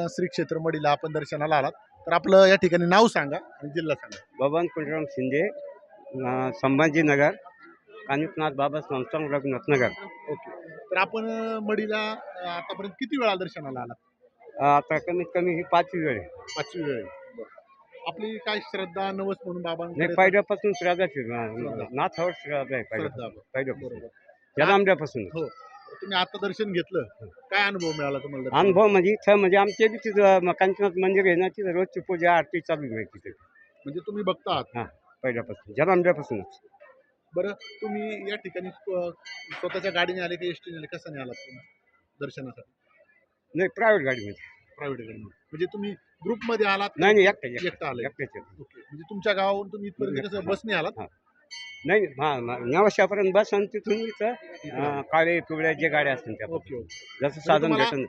श्री क्षेत्र मडीला आपण दर्शनाला आलात, तर आपलं या ठिकाणी नाव सांगा आणि जिल्हा सांगा. बबन कुलराम शिंदे, संभाजीनगर, कानिफनाथ बाबा संस्थान रघुनाथनगर. ओके. तर आपण मडीला आतापर्यंत किती वेळा दर्शनाला आलात? आता कमीत कमी ही 5वी वेळ आहे. 5वी वेळ आहे. आपली काय श्रद्धा नवस म्हणून नाही, बाबांकडे पहिल्यापासून श्राद्धाची श्रद्धा. नाथावर श्राद्ध आहे श्रद्धा. पहिल्यापासून बरोबर. जन्मल्यापासून. हो. तुम्ही आता दर्शन घेतलं, काय अनुभव मिळाला तुम्हाला दर्शनात? अनुभव म्हणजे इथं म्हणजे आमचे बी तिथं कांचनाथ मंदिर आहे ना, तिथं रोजची पूजा आरती चालू आहे तिथे. म्हणजे तुम्ही बघता आहात. हां, पहिल्यापासून जन्मल्यापासूनच. बरं, तुम्ही या ठिकाणी स्वतःच्या गाडीने आले की एसटीने आले, कसं नाही आलात तुम्ही दर्शनासाठी? नाही, प्रायव्हेट गाडीमध्ये. प्रायव्हेट गाडीने. म्हणजे तुम्ही ग्रुपमध्ये आलात? नाही, एकटा आले. एकट्याचे. ओके. म्हणजे तुमच्या गावावरून तुम्ही इथपर्यंत कसं बसने आलात? हां. नाही, नवशापर्यंत बस आणि तिथून इथं काळे पिवळ्या जे गाड्या असतील त्या. Okay okay. जसं साधन तुम्हाला भेटून.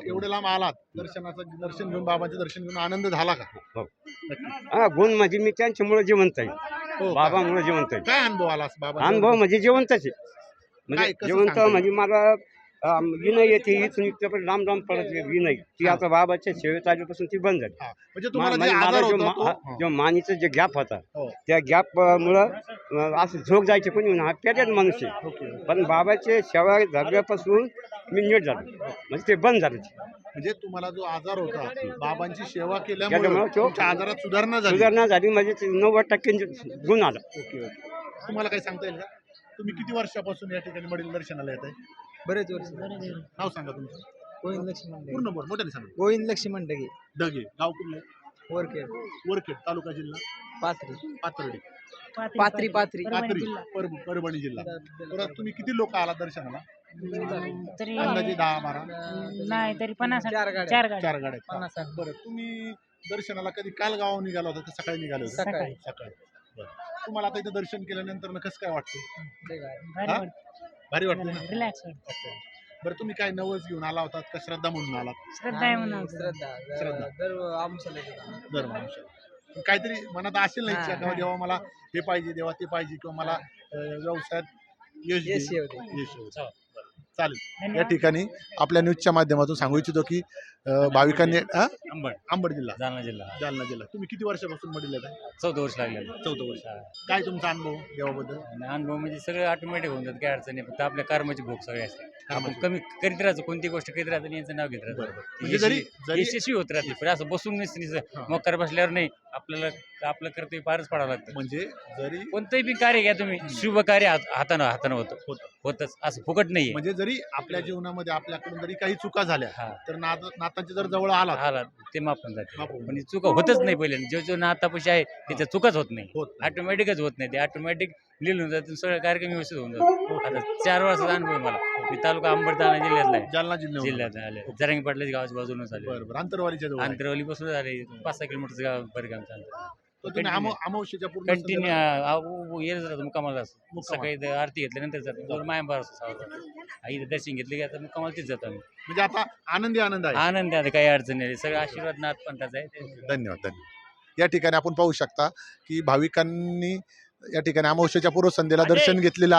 एवढे लांब आलात, दर्शन घेऊन बाबांचं दर्शन घेऊन आनंद झाला का? हो. नक्की. गुण म्हणजे मी त्यांच्यामुळे जिवंत आहे, हो का? बाबामुळे जिवंत आहे. काय अनुभव आला बाबा? अनुभव म्हणजे जिवंतच आहे. काय, म्हणजे कसं जिवंत सांगता येईल? म्हणजे मला विनय येते इथून इथं पण लांब पडत विनय ती आता बाबाच्या सेवेत आल्यापासून ती बंद झाली. हा. म्हणजे तुम्हाला जे म्हणजे आजार मला होता तो- जो मानीचा जे गॅप होता, हो. त्या गॅप मुळे असं झोक जायचे कोणी म्हणून हा पेट्यात माणूस आहे. ओके. पण बाबाचे सेवा झाल्यापासून मी नीट झालो, म्हणजे ते बंद झालं. म्हणजे तुम्हाला जो आजार होता, बाबांची सेवा केल्यामुळे केल्यामुळे तो- तुमच्या आजारात सुधारणा झाली. सुधारणा झाली, म्हणजे 90% गुण आला. Okay okay. तुम्हाला काही सांगता येईल का? तुम्ही किती वर्षापासून या ठिकाणी मडील दर्शनाला येत आहे? बरेच वर्ष. नाव सांगा तुमचं. गोविंद लक्ष्मण ढगे. पूर्ण बोल, मोठ्याने सांगा. गोविंद लक्ष्मण ढगे. ढगे. गाव कुठलं? वरखेड. वरखेड, तालुका जिल्हा पाथरी. पाथर्डी. पाथरी पाथरी. पाथरी, परभणी जिल्हा. तर तुम्ही किती लोक आला दर्शनाला? तरी अंदाजे 10-12? नाही तरी 50 चार गाड्या. 4 गाड्या 4 गाड्या. 50. बरं, तुम्ही दर्शनाला कधी काल गावावर निघाला होता का सकाळी निघाले होते? सकाळी. सकाळी. बरं. तुम्हाला आता इथं दर्शन केल्यानंतर कसं काय वाटतं? ते काय. भारी हा? वाटतं. भारी वाटतं ना? रिलॅक्स वाटतं. बरं, तुम्ही काय नवस घेऊन आला होतात का श्रद्धा म्हणून आलात? श्रद्धा आहे म्हणून आम्ही श्रद्धा. श्रद्धा. दर आमच्याला येतो. दर माणसाला काहीतरी मनात असेल ना इच्छा, हा. का देवा मला हे पाहिजे, देवा ते पाहिजे, किंवा मला व्यवसायात यश दे. यश येऊ दे. यश येऊ दे. चालेल. या धन्यवाद. ठिकाणी आपल्या न्यूजच्या माध्यमातून सांगू इच्छितो की भाविकांनी अंबड जिल्हा, जालना जिल्हा जालना जिल्हा. तुम्ही किती वर्षापासून मडील येत आहे? 14 वर्ष लागलेलं. 14 वर्ष. काय तुमचा अनुभव देवाबद्दल? आणि अनुभव म्हणजे सगळं ऑटोमॅटिक होऊन जातं, काय अडचण नाही. फक्त आपल्या कर्माची भोग सगळे असते. आपण कामाची. कमी करीत राहायचं, कोणती गोष्ट करीत राहतं आणि यांचं नाव घेत बरोबर. राहतं. म्हणजे जरी यशस्वी होत राहते. पण असं बसून हा. मोकार बसल्यावर नाही, आपल्याला आपलं कर्तव्य पारच पडावं लागतं. म्हणजे जरी कोणतंही बी कार्य घ्या तुम्ही, शुभ कार्य हातानं होतच, असं फुकट नाहीये. म्हणजे जरी आपल्या जीवनामध्ये आपल्याकडून जरी काही चुका झाल्या, हा. तर नातांच्या जर जवळ आला आला ते माफून जाते. माफ होऊन म्हणजे चुका होतच नाही पहिले. जो नातापाशी आहे त्याच्या चुकाच होत नाही. होत नाही. ऑटोमॅटिकच होत नाही. ते ऑटोमॅटिक लिहून जातं, सगळं कार्यक्रम व्यवस्थित होऊन जातो. आता 4 वर्षाचा अनुभव आहे मला. मी तालुका अंबड जालना जिल्ह्यातला आहे. जालना जिल्ह्यात. जिल्ह्यात आले जरांगी पाटलाच्या गावाच्या बाजूनच आले. बरोबर. अंतरवालीच्या जवळ आहे. अंतरवली पासून आले 5-6 किलोमीटरचं गाव बरगामचं अंतर. तर तुम्ही अमावस्येच्या पूर्ण कंटिन्यू संध्याकाळी येत राहतो मुक्कामाला. मुक्कामाला. सकाळी आरती घेतल्यानंतर जातो. मायंबार असतो इथं दर्शन घेतलं की आता मुक्कामाला तीच जातो आम्ही. म्हणजे आता आनंदी आनंद आहे. आनंद आहे, काही अडचण नाही. सगळं आशीर्वाद नाथ पंथाचा आहे. धन्यवाद धन्यवाद. या ठिकाणी आपण पाहू शकता की भाविकांनी या ठिकाणी अमावस्येच्या पूर्व संध्येला दर्शन घेतलेलं